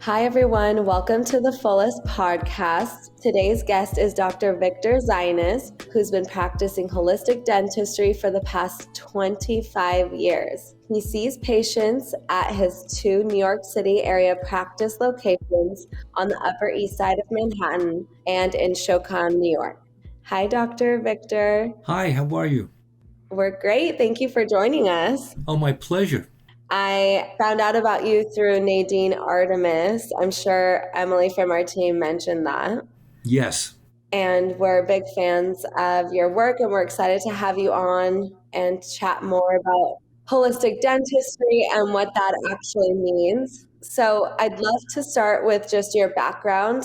Hi, everyone. Welcome to the FULLEST Podcast. Today's guest is Dr. Victor Zeines, who's been practicing holistic dentistry for the past 25 years. He sees patients at his 2 New York City area practice locations on the Upper East Side of Manhattan and in Shocom, New York. Hi, Dr. Victor. Hi, how are you? We're great. Thank you for joining us. Oh, my pleasure. I found out about you through Nadine Artemis. I'm sure Emily from our team mentioned that. Yes. And we're big fans of your work, and we're excited to have you on and chat more about holistic dentistry and what that actually means. So I'd love to start with just your background.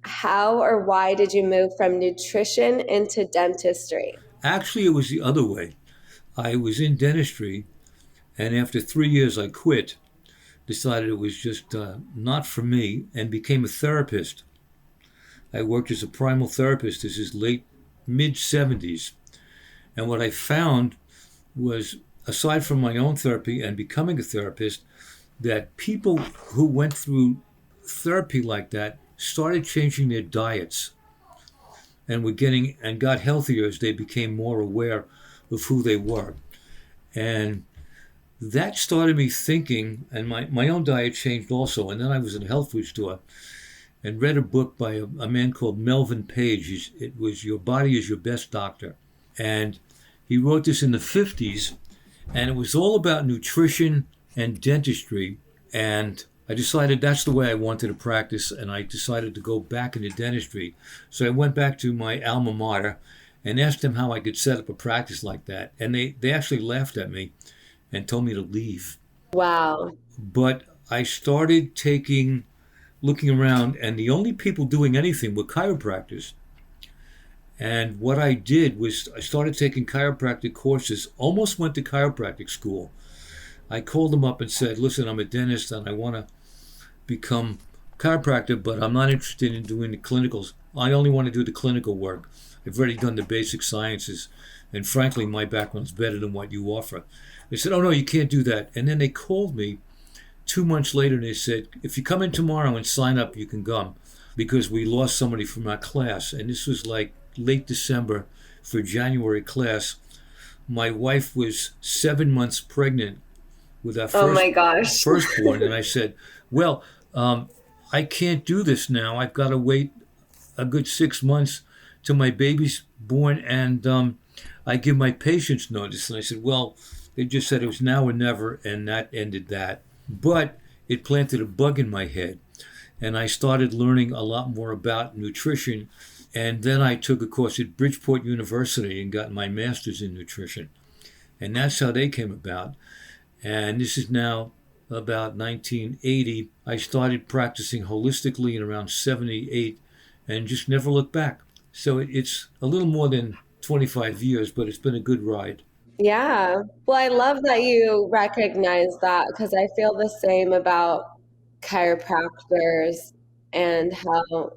How or why did you move from nutrition into dentistry? Actually, it was the other way. I was in dentistry, and after 3 years, I quit, decided it was just not for me, and became a therapist. I worked as a primal therapist. This is mid 70s. And what I found was, aside from my own therapy and becoming a therapist, that people who went through therapy like that started changing their diets and got healthier as they became more aware of who they were. And that started me thinking, and my own diet changed also. And then I was in a health food store and read a book by a man called Melvin Page. It was Your Body is Your Best Doctor. And he wrote this in the 50s, and it was all about nutrition and dentistry. And I decided that's the way I wanted to practice, and I decided to go back into dentistry. So I went back to my alma mater and asked them how I could set up a practice like that. And they actually laughed at me and told me to leave. Wow. But I started looking around, and the only people doing anything were chiropractors. And what I did was I started taking chiropractic courses, almost went to chiropractic school. I called them up and said, listen, I'm a dentist and I want to become a chiropractor, but I'm not interested in doing the clinicals. I only want to do the clinical work. I've already done the basic sciences, and frankly, my background's better than what you offer. They said, oh no, you can't do that. And then they called me 2 months later and they said, if you come in tomorrow and sign up, you can come, because we lost somebody from our class. And this was like late December for January class. My wife was 7 months pregnant with our firstborn. And I said, well, I can't do this now. I've got to wait a good 6 months till my baby's born, and I give my patients notice. And I said, well, they just said it was now or never, and that ended that. But it planted a bug in my head, and I started learning a lot more about nutrition. And then I took a course at Bridgeport University and got my master's in nutrition. And that's how they came about. And this is now about 1980. I started practicing holistically in around 78 and just never looked back. So it's a little more than 25 years, but it's been a good ride. Yeah. Well, I love that you recognize that, because I feel the same about chiropractors and how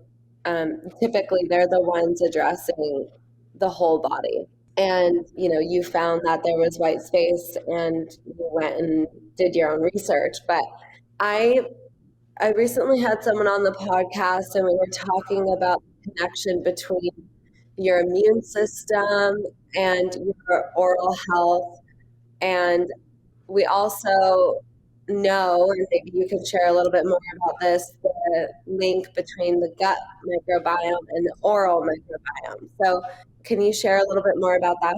typically they're the ones addressing the whole body. And, you found that there was white space and you went and did your own research. But I recently had someone on the podcast, and we were talking about the connection between your immune system and your oral health. And we also know, and maybe you can share a little bit more about this, the link between the gut microbiome and the oral microbiome. So can you share a little bit more about that?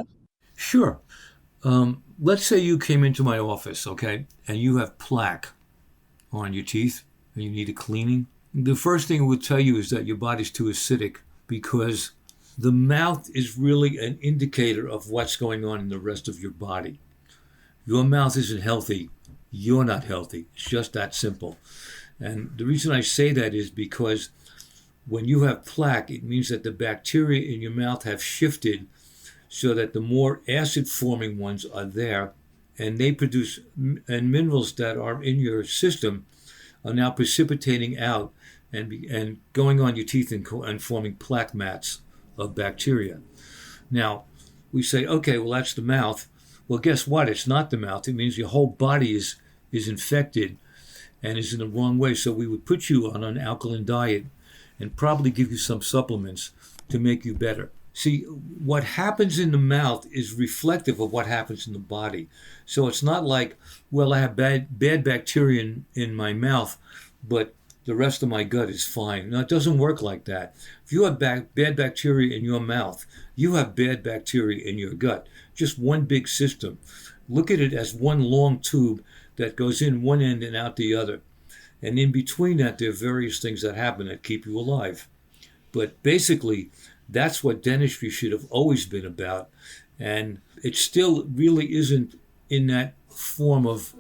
Sure. Let's say you came into my office, okay, and you have plaque on your teeth and you need a cleaning. The first thing it would tell you is that your body's too acidic, because the mouth is really an indicator of what's going on in the rest of your body. Your mouth isn't healthy, you're not healthy. It's just that simple. And the reason I say that is because when you have plaque, it means that the bacteria in your mouth have shifted so that the more acid-forming ones are there, and they produce, and minerals that are in your system are now precipitating out and going on your teeth and forming plaque mats of bacteria. Now, we say, okay, well, that's the mouth. Well, guess what? It's not the mouth. It means your whole body is infected. and is in the wrong way. So we would put you on an alkaline diet and probably give you some supplements to make you better. See, what happens in the mouth is reflective of what happens in the body. So it's not like, well, I have bad bacteria in my mouth, but the rest of my gut is fine. No, it doesn't work like that. If you have bad bacteria in your mouth, you have bad bacteria in your gut. Just one big system. Look at it as one long tube that goes in one end and out the other. And in between that, there are various things that happen that keep you alive. But basically, that's what dentistry should have always been about. And it still really isn't in that form of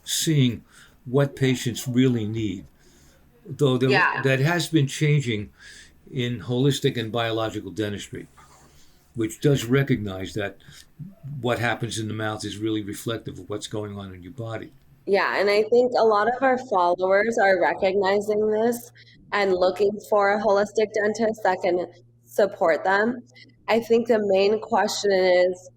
seeing what patients really need. Though that has been changing in holistic and biological dentistry, which does recognize that what happens in the mouth is really reflective of what's going on in your body. Yeah, and I think a lot of our followers are recognizing this and looking for a holistic dentist that can support them. I think the main question is,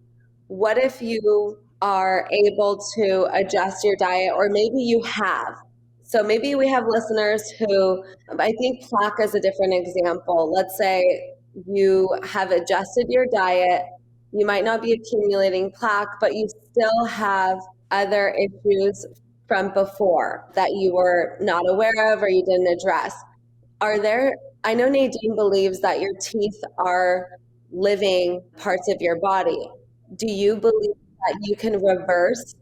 what if you are able to adjust your diet, or maybe you have? So maybe we have listeners who, I think plaque is a different example. Let's say you have adjusted your diet, you might not be accumulating plaque, but you still have other issues from before that you were not aware of or you didn't address. I know Nadine believes that your teeth are living parts of your body. Do you believe that you can reverse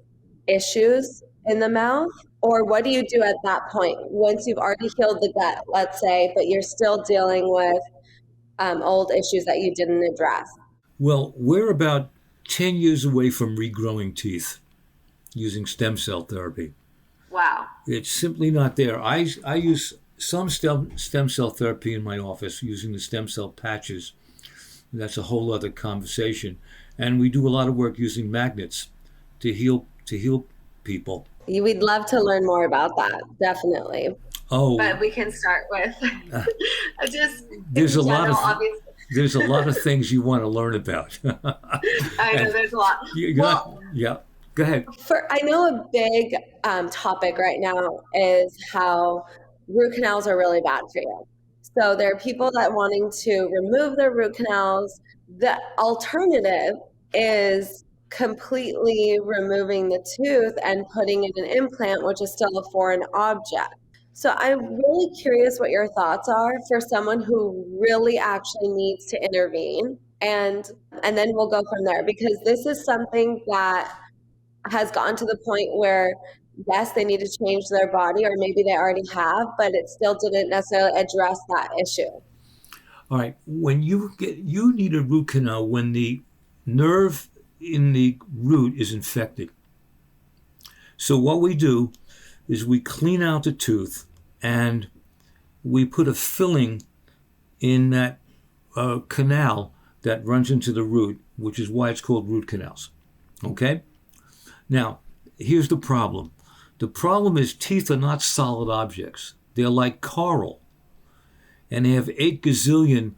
issues in the mouth? Or what do you do at that point once you've already healed the gut, let's say, but you're still dealing with old issues that you didn't address? Well, we're about 10 years away from regrowing teeth using stem cell therapy. Wow. It's simply not there. I use some stem cell therapy in my office using the stem cell patches. That's a whole other conversation. And we do a lot of work using magnets to heal people. We'd love to learn more about that, definitely. Oh, but we can start with just there's a general, lot of there's a lot of things you want to learn about. I know there's a lot. Yeah, go ahead. I know a big topic right now is how root canals are really bad for you. So there are people that wanting to remove their root canals. The alternative is completely removing the tooth and putting in an implant, which is still a foreign object. So I'm really curious what your thoughts are for someone who really actually needs to intervene, and then we'll go from there, because this is something that has gotten to the point where, yes, they need to change their body, or maybe they already have, but it still didn't necessarily address that issue. All right. When you need a root canal when the nerve in the root is infected. So what we do is we clean out the tooth and we put a filling in that canal that runs into the root, which is why it's called root canals. Okay? Now, here's the problem. The problem is teeth are not solid objects. They're like coral. And they have 8 gazillion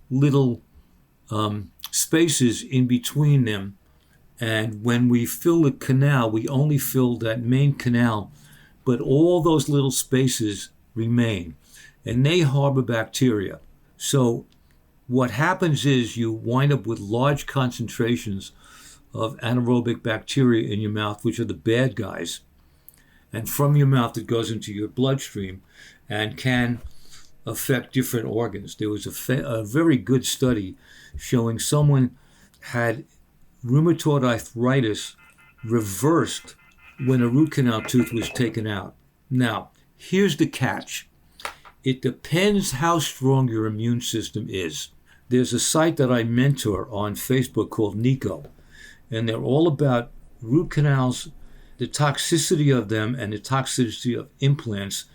little spaces in between them. And when we fill the canal, we only fill that main canal, but all those little spaces remain, and they harbor bacteria. So what happens is you wind up with large concentrations of anaerobic bacteria in your mouth, which are the bad guys. And from your mouth, it goes into your bloodstream and can affect different organs. There was a very good study showing someone had rheumatoid arthritis reversed when a root canal tooth was taken out. Now, here's the catch. It depends how strong your immune system is. There's a site that I mentor on Facebook called Nico, and they're all about root canals, the toxicity of them and the toxicity of implants,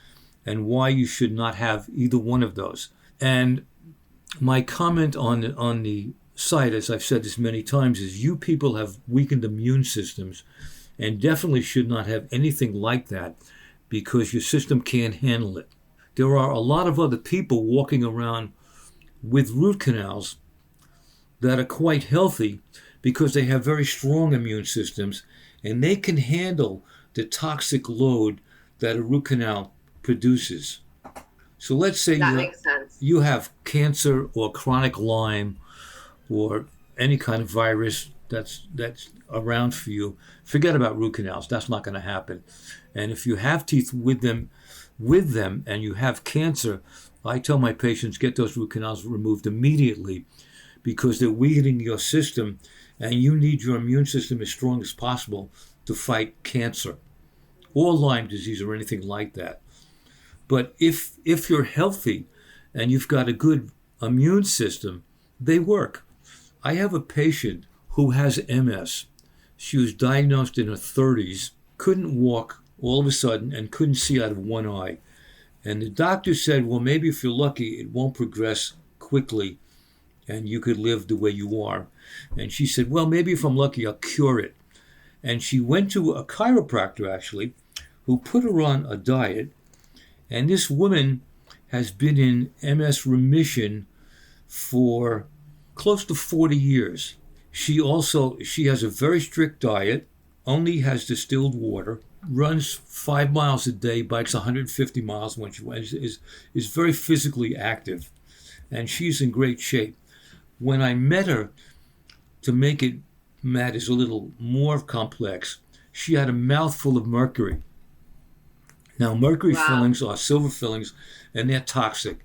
and why you should not have either one of those. And my comment on the site, as I've said this many times, is you people have weakened immune systems and definitely should not have anything like that because your system can't handle it. There are a lot of other people walking around with root canals that are quite healthy because they have very strong immune systems and they can handle the toxic load that a root canal produces. So let's say That makes sense. you have cancer or chronic Lyme or any kind of virus that's around for you. Forget about root canals. That's not going to happen. And if you have teeth with them and you have cancer, I tell my patients get those root canals removed immediately because they're weakening your system and you need your immune system as strong as possible to fight cancer or Lyme disease or anything like that. But if you're healthy and you've got a good immune system, they work. I have a patient who has MS. She was diagnosed in her 30s, couldn't walk all of a sudden, and couldn't see out of one eye. And the doctor said, well, maybe if you're lucky, it won't progress quickly and you could live the way you are. And she said, well, maybe if I'm lucky, I'll cure it. And she went to a chiropractor, actually, who put her on a diet. And this woman has been in MS remission for close to 40 years. She has a very strict diet, only has distilled water, runs 5 miles a day, bikes 150 miles when she is very physically active, and she's in great shape. When I met her, to make it matters a little more complex, she had a mouthful of mercury. Now, mercury fillings are silver fillings, and they're toxic.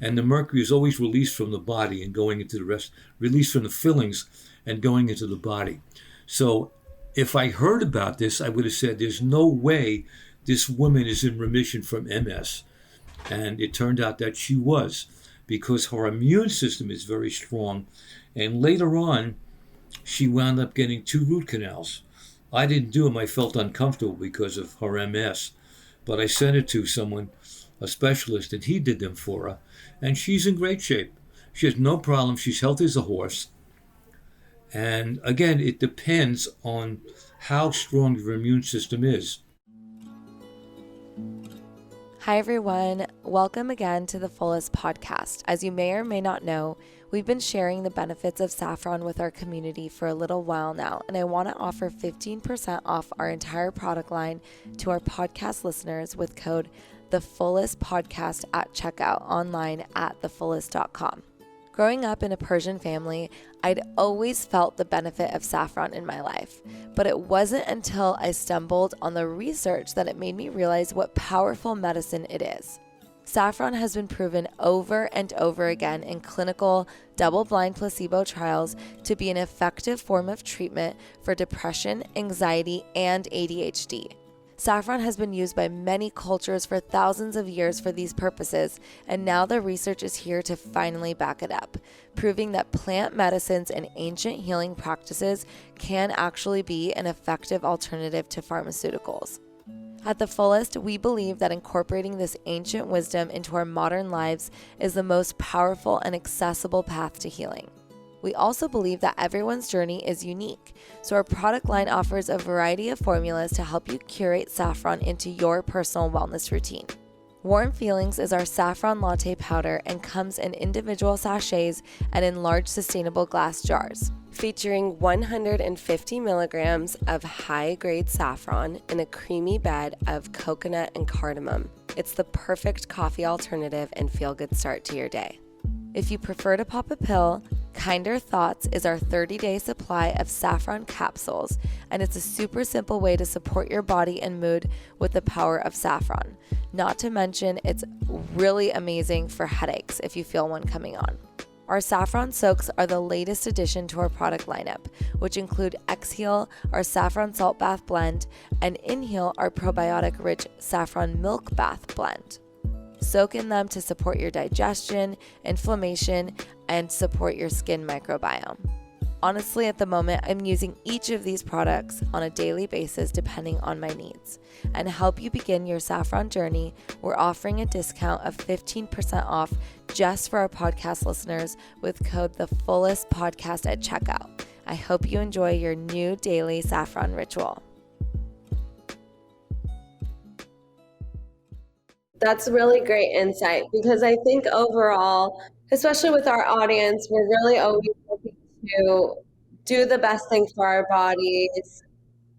And the mercury is always released from the body and going into the rest, released from the fillings and going into the body. So if I heard about this, I would have said, there's no way this woman is in remission from MS. And it turned out that she was, because her immune system is very strong. And later on, she wound up getting 2 root canals. I didn't do them. I felt uncomfortable because of her MS. But I sent it to someone, a specialist, and he did them for her. And she's in great shape. She has no problem. She's healthy as a horse. And again, it depends on how strong your immune system is. Hi, everyone. Welcome again to the Fullest Podcast. As you may or may not know, we've been sharing the benefits of saffron with our community for a little while now, and I want to offer 15% off our entire product line to our podcast listeners with code The Fullest Podcast at checkout online at thefullest.com. Growing up in a Persian family, I'd always felt the benefit of saffron in my life, but it wasn't until I stumbled on the research that it made me realize what powerful medicine it is. Saffron has been proven over and over again in clinical, double-blind placebo trials to be an effective form of treatment for depression, anxiety, and ADHD. Saffron has been used by many cultures for thousands of years for these purposes, and now the research is here to finally back it up, proving that plant medicines and ancient healing practices can actually be an effective alternative to pharmaceuticals. At The Fullest, we believe that incorporating this ancient wisdom into our modern lives is the most powerful and accessible path to healing. We also believe that everyone's journey is unique, so our product line offers a variety of formulas to help you curate saffron into your personal wellness routine. Warm Feelings is our saffron latte powder and comes in individual sachets and in large sustainable glass jars. Featuring 150 milligrams of high-grade saffron in a creamy bed of coconut and cardamom. It's the perfect coffee alternative and feel-good start to your day. If you prefer to pop a pill, Kinder Thoughts is our 30-day supply of saffron capsules, and it's a super simple way to support your body and mood with the power of saffron. Not to mention, it's really amazing for headaches if you feel one coming on. Our saffron soaks are the latest addition to our product lineup, which include Exhale, our saffron salt bath blend, and Inhale, our probiotic-rich saffron milk bath blend. Soak in them to support your digestion, inflammation, and support your skin microbiome. Honestly, at the moment, I'm using each of these products on a daily basis depending on my needs. And to help you begin your saffron journey, we're offering a discount of 15% off just for our podcast listeners with code The Fullest Podcast at checkout. I hope you enjoy your new daily saffron ritual. That's really great insight, because I think overall, especially with our audience, we're really always looking to do the best thing for our bodies,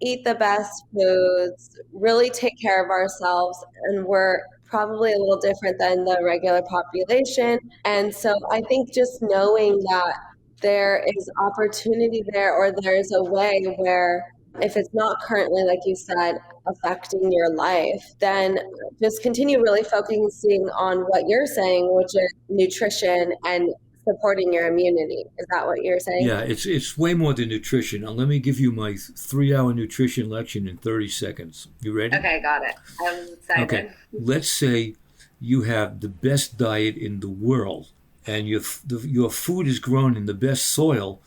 eat the best foods, really take care of ourselves, and we're probably a little different than the regular population. And so I think just knowing that there is opportunity there, or there's a way where if it's not currently, like you said, affecting your life, then just continue really focusing on what you're saying, which is nutrition and supporting your immunity. Is that what you're saying? Yeah, it's way more than nutrition. Now, let me give you my 3-hour nutrition lecture in 30 seconds. You ready? Okay, got it. I'm excited. Okay, let's say you have the best diet in the world, and your food is grown in the best soil,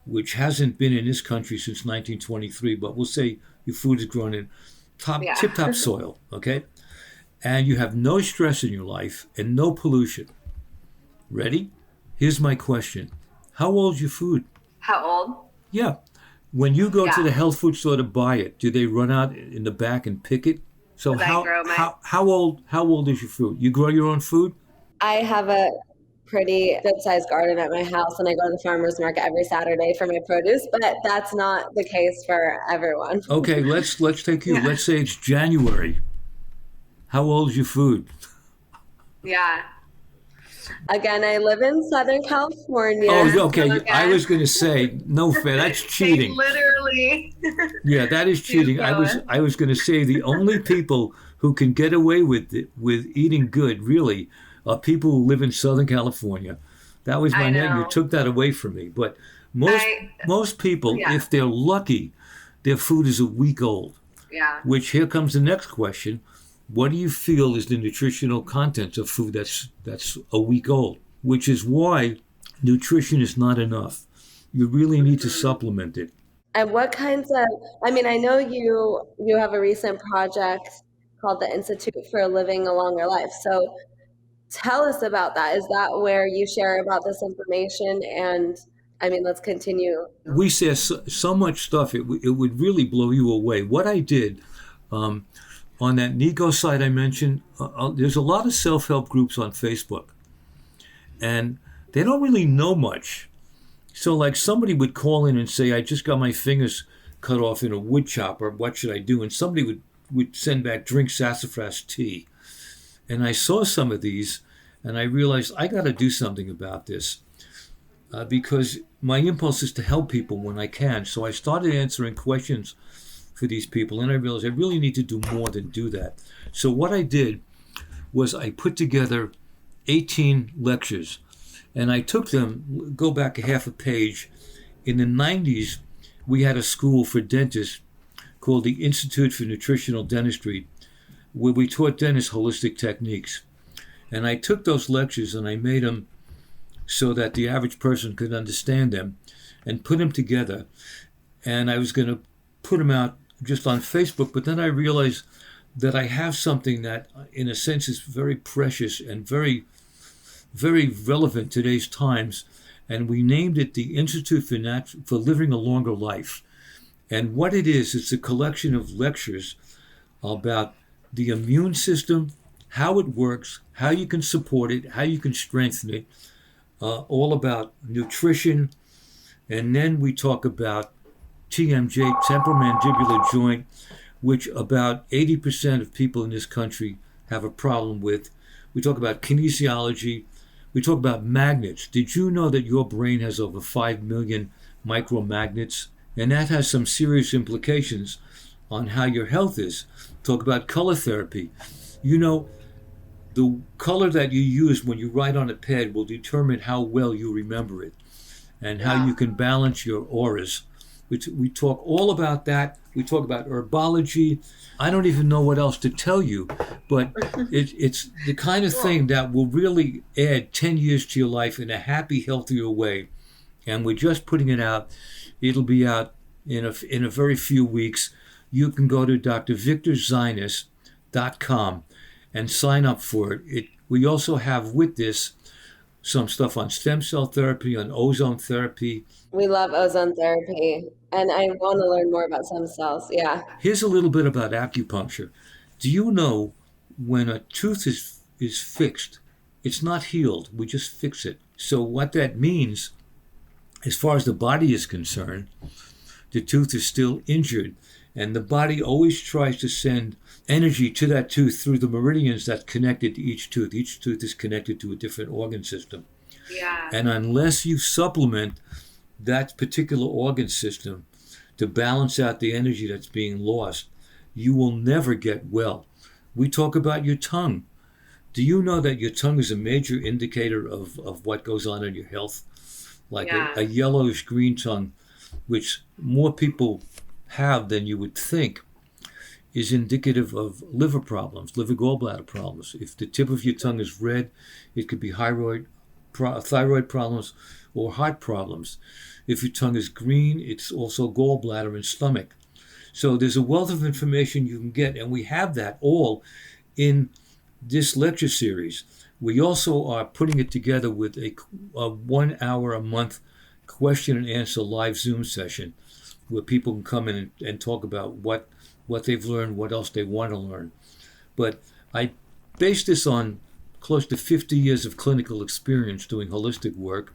which hasn't been in this country since 1923, but we'll say your food is grown in tip-top soil, okay? And you have no stress in your life and no pollution. Ready? Here's my question. How old's your food? How old? Yeah. When you go to the health food store to buy it, do they run out in the back and pick it? So how old is your food? You grow your own food? I have a pretty good-sized garden at my house, and I go to the farmer's market every Saturday for my produce, but that's not the case for everyone. Okay, let's take you. Let's say it's January. How old is your food? Yeah. Again, I live in Southern California. Oh, okay. I was going to say, no fair. That's cheating. Literally. Yeah, that is cheating. I was going to say the only people who can get away with eating good, really, are people who live in Southern California. That was my name. You took that away from me. But most people, if they're lucky, their food is a week old. Yeah. Which, here comes the next question. What do you feel is the nutritional content of food that's a week old? Which is why nutrition is not enough. You really need to supplement it. And what kinds of, I know you have a recent project called the Institute for Living a Longer Life. So tell us about that. Is that where you share about this information? And let's continue. We say so much stuff, it would really blow you away. What I did, on that Nico site I mentioned, there's a lot of self-help groups on Facebook, and they don't really know much. So like somebody would call in and say, I just got my fingers cut off in a wood chopper, what should I do? And somebody would send back, drink sassafras tea. And I saw some of these, and I realized I got to do something about this, because my impulse is to help people when I can. So I started answering questions for these people, and I realized I really need to do more than do that. So what I did was I put together 18 lectures, and I took them, go back a half a page. In the 90s, we had a school for dentists called the Institute for Nutritional Dentistry, where we taught dentists holistic techniques. And I took those lectures and I made them so that the average person could understand them, and put them together. And I was going to put them out just on Facebook, but then I realized that I have something that, in a sense, is very precious and very, very relevant to today's times. And we named it the Institute for Living a Longer Life. And what it is, it's a collection of lectures about the immune system, how it works, how you can support it, how you can strengthen it, all about nutrition. And then we talk about TMJ, temporomandibular joint, which about 80% of people in this country have a problem with. We talk about kinesiology. We talk about magnets. Did you know that your brain has over 5 million micromagnets? And that has some serious implications on how your health is. Talk about color therapy. You know, the color that you use when you write on a pad will determine how well you remember it and how you can balance your auras. We talk all about that. We talk about herbology. I don't even know what else to tell you, but it's the kind of thing that will really add 10 years to your life in a happy, healthier way. And we're just putting it out. It'll be out in a very few weeks. You can go to drzeines.com and sign up for it. We also have with this some stuff on stem cell therapy, on ozone therapy. We love ozone therapy, and I want to learn more about stem cells. Yeah. Here's a little bit about acupuncture. Do you know when a tooth is fixed, it's not healed, we just fix it. So what that means, as far as the body is concerned, the tooth is still injured, And the body always tries to send energy to that tooth through the meridians that's connected to each tooth. Each tooth is connected to a different organ system. Yeah. And unless you supplement that particular organ system to balance out the energy that's being lost, you will never get well. We talk about your tongue. Do you know that your tongue is a major indicator of what goes on in your health? Like a yellowish green tongue, which more people have than you would think, is indicative of liver problems, liver gallbladder problems. If the tip of your tongue is red, it could be thyroid problems or heart problems. If your tongue is green, it's also gallbladder and stomach. So there's a wealth of information you can get, and we have that all in this lecture series. We also are putting it together with a 1 hour a month question and answer live Zoom session where people can come in and talk about what they've learned, what else they want to learn. But I base this on close to 50 years of clinical experience doing holistic work,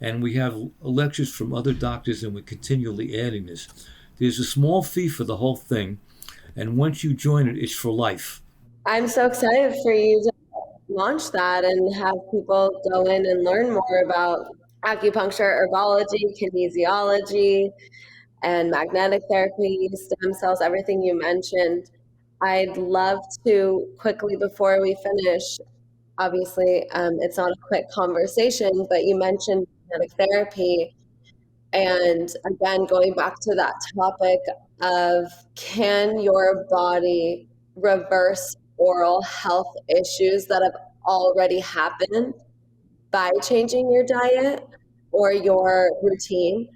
and we have lectures from other doctors, and we're continually adding this. There's a small fee for the whole thing, and once you join it, it's for life. I'm so excited for you to launch that and have people go in and learn more about acupuncture, herbology, kinesiology, and magnetic therapy, stem cells, everything you mentioned. I'd love to quickly, before we finish, obviously it's not a quick conversation, but you mentioned magnetic therapy. And again, going back to that topic of, can your body reverse oral health issues that have already happened by changing your diet or your routine?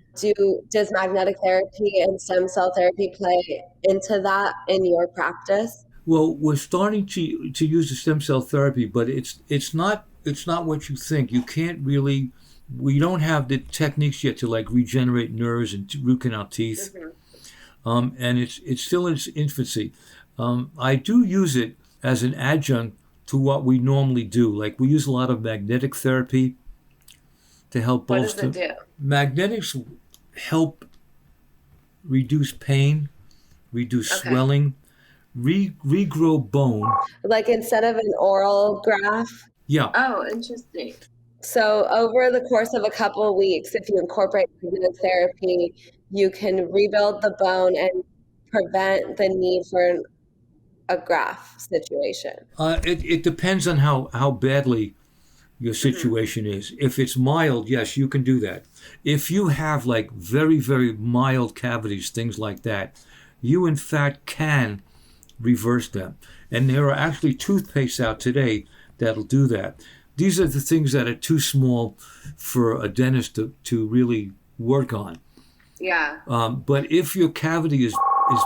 Does magnetic therapy and stem cell therapy play into that in your practice? Well, we're starting to use the stem cell therapy, but it's not what you think. You can't really. We don't have the techniques yet to like regenerate nerves and root canal teeth, and it's still in its infancy. I do use it as an adjunct to what we normally do. Like we use a lot of magnetic therapy to help bolster. What does it do? Magnetics help reduce pain, reduce swelling, regrow bone. Like instead of an oral graft? Yeah. Oh, interesting. So over the course of a couple of weeks, if you incorporate magnetic therapy, you can rebuild the bone and prevent the need for a graft situation. It depends on how badly your situation is. If it's mild, yes, you can do that. If you have like very, very mild cavities, things like that, you in fact can reverse them. And there are actually toothpastes out today that'll do that. These are the things that are too small for a dentist to really work on. Yeah. But if your cavity is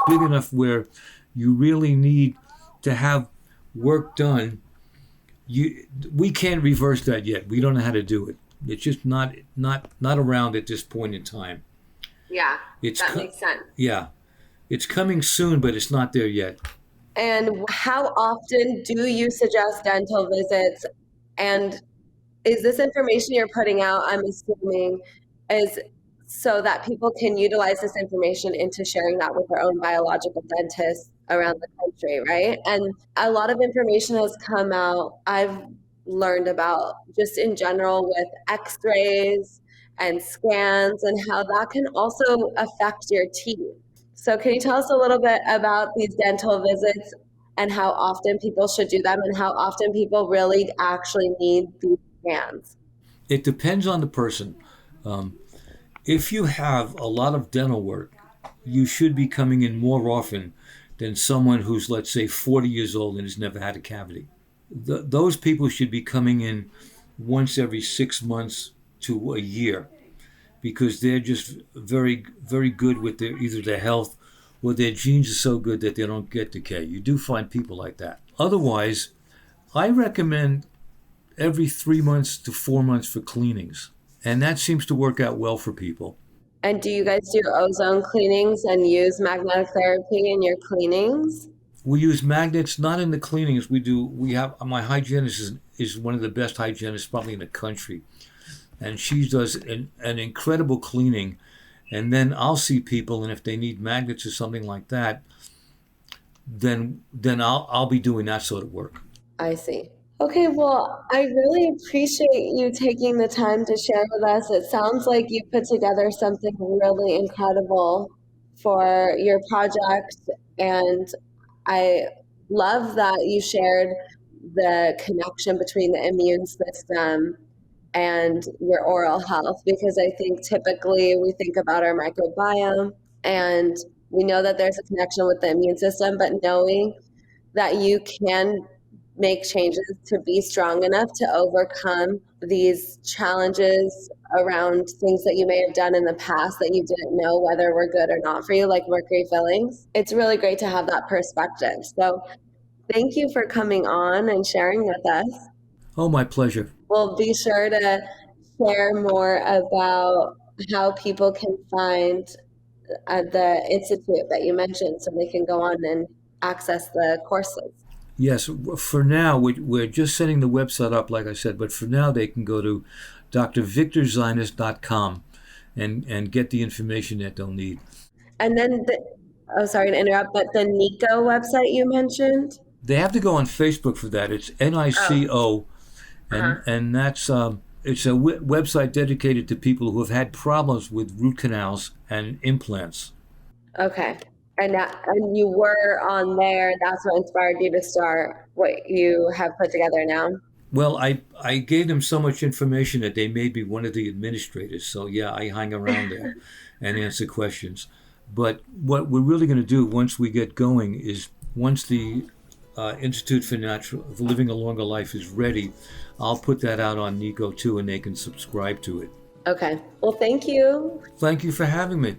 big enough where you really need to have work done, we can't reverse that yet. We don't know how to do it. It's just not around at this point in time. Yeah, that makes sense. Yeah. It's coming soon, but it's not there yet. And how often do you suggest dental visits? And is this information you're putting out, I'm assuming, is so that people can utilize this information into sharing that with their own biological dentists around the country, right? And a lot of information has come out, I've learned about just in general with x-rays and scans and how that can also affect your teeth. So can you tell us a little bit about these dental visits and how often people should do them and how often people really actually need these scans? It depends on the person. If you have a lot of dental work, you should be coming in more often than someone who's, let's say, 40 years old and has never had a cavity. Those people should be coming in once every 6 months to a year because they're just very, very good with either their health or their genes are so good that they don't get decay. You do find people like that. Otherwise, I recommend every 3 months to 4 months for cleanings. And that seems to work out well for people. And do you guys do ozone cleanings and use magnetic therapy in your cleanings? We use magnets, not in the cleanings. We have my hygienist is one of the best hygienists probably in the country. And she does an incredible cleaning. and then I'll see people, and if they need magnets or something like that, then I'll be doing that sort of work. I see. Okay, well, I really appreciate you taking the time to share with us. It sounds like you put together something really incredible for your project, and I love that you shared the connection between the immune system and your oral health, because I think typically we think about our microbiome and we know that there's a connection with the immune system, but knowing that you can make changes to be strong enough to overcome these challenges around things that you may have done in the past that you didn't know whether were good or not for you, like mercury fillings. It's really great to have that perspective. So thank you for coming on and sharing with us. Oh, my pleasure. We'll be sure to share more about how people can find the institute that you mentioned so they can go on and access the courses. Yes, for now, we're just setting the website up, like I said, but for now they can go to drvictorzeines.com and get the information that they'll need. And then, sorry to interrupt, but the NICO website you mentioned? They have to go on Facebook for that. It's NICO, and that's it's a website dedicated to people who have had problems with root canals and implants. Okay. And you were on there. That's what inspired you to start what you have put together now? Well, I gave them so much information that they made me one of the administrators. So, yeah, I hang around there and answer questions. But what we're really going to do once we get going is once the Institute for Living a Longer Life is ready, I'll put that out on NICO too, and they can subscribe to it. Okay. Well, thank you. Thank you for having me.